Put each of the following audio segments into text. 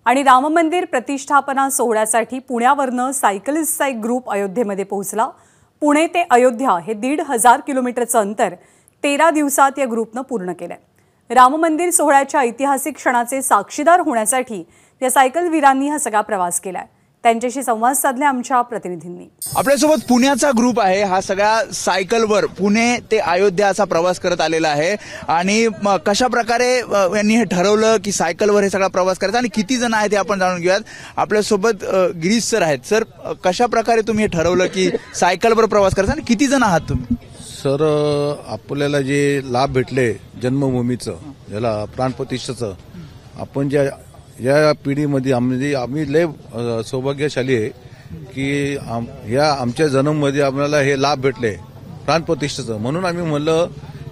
आणि राम मंदिर प्रतिष्ठापना सोहळ्यासाठी पुण्यावरनं सायकलिस्टचा एक ग्रुप अयोध्येमध्ये पोहोचला। पुणे ते अयोध्या हे 1.5 किलोमीटरचं अंतर 13 दिवसात या ग्रुपनं पूर्ण केलंय। राम मंदिर सोहळ्याच्या ऐतिहासिक क्षणाचे साक्षीदार होण्यासाठी या सायकलवीरांनी हा सगळा प्रवास केलाय। त्यांच्याशी संवाद साधले आमच्या प्रतिनिधींनी। आपल्यासोबत पुण्याचा ग्रुप आहे। हा सगळा सायकलवर पुणे ते अयोध्या असा प्रवास करत आलेला आहे आणि कशा प्रकारे यांनी हे ठरवलं की सायकलवर हे सगळा प्रवास करायचा आणि किती जण आहेत हे आपण जाणून घेऊयात। आपल्यासोबत गिरीश सर आहेत। सर, कशा प्रकारे तुम्ही हे ठरवलं की सायकलवर प्रवास करायचा आणि किती जण आहात तुम्ही? सर, आपल्याला जे लाभ भेटले जन्मभूमीचं, याला प्राणप्रतिष्ठेचं, आपण ज्या या पिढीमध्ये आम्ही लय सौभाग्यशाली आहे की या आमच्या जन्ममध्ये आम्हाला हे लाभ भेटले प्राणप्रतिष्ठेचं। म्हणून आम्ही म्हणलं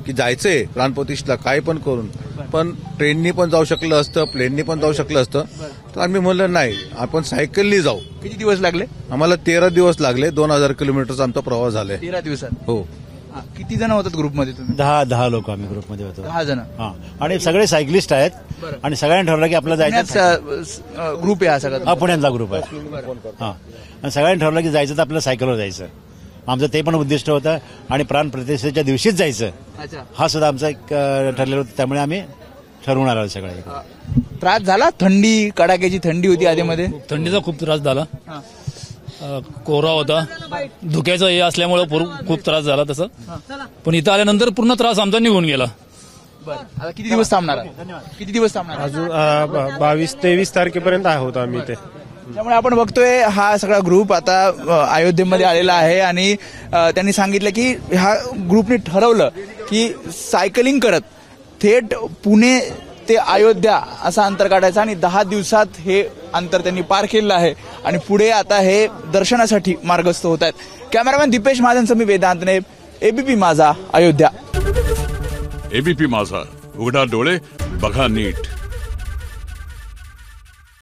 की जायचंय प्राणप्रतिष्ठेला काही पण करून, पण ट्रेननी पण जाऊ शकलं असतं, प्लेननी पण जाऊ शकलं असतं, तर आम्ही म्हणलं नाही, आपण सायकलनी जाऊ। किती दिवस लागले? आम्हाला 13 दिवस लागले। 2000 किलोमीटरचा आमचा प्रवास झालाय 13 दिवसात। हो। किती जण होतात ग्रुपमध्ये तुम्ही? 10 लोक आम्ही ग्रुपमध्ये होतो। 10 जण। हां, आणि सगळे सायकलिस्ट आहेत आणि सगळ्यांनी ठरवलं की आपल्याला जायचं। ग्रुप आहे हा सगळा? पुण्यातला ग्रुप आहे। हां, आणि सगळ्यांनी ठरवलं की जायचं तर आपल्याला सायकलवर जायचं। आमचं ते पण उद्दिष्ट होतं आणि प्राण प्रतिष्ठेच्या दिवशीच जायचं, हा सुद्धा आमचा एक ठरलेलं होतं। त्यामुळे आम्ही ठरवून आलो सगळे। त्रास झाला? थंडी, कडाक्याची थंडी होती आधीमध्ये? थंडीचा खूप त्रास झाला, कोरा होता, धुक्याचं हे असल्यामुळे खूप त्रास झाला तसं। पण इथं आल्यानंतर पूर्ण त्रास आमचा निघून गेला। आता किती दिवस थांबणार? किती दिवस थांबणार? अजून 22-23 तारखेपर्यंत आहोत आम्ही इथे। त्यामुळे आपण बघतोय हा सगळा ग्रुप आता अयोध्येमध्ये आलेला आहे आणि त्यांनी सांगितलं की ह्या ग्रुपने ठरवलं की सायकलिंग करत थेट पुणे ते अयोध्या असा अंतर काढायचा आणि 10 दिवसात हे अंतर त्यांनी पार केलेलं आहे आणि पुढे आता हे दर्शनासाठी मार्गस्थ होत आहेत। कॅमेरामॅन दीपेश महाजनसह मी वेदांतने, एबीपी माझा, अयोध्या। एबीपी माझा, उघडा डोळे बघा नीट।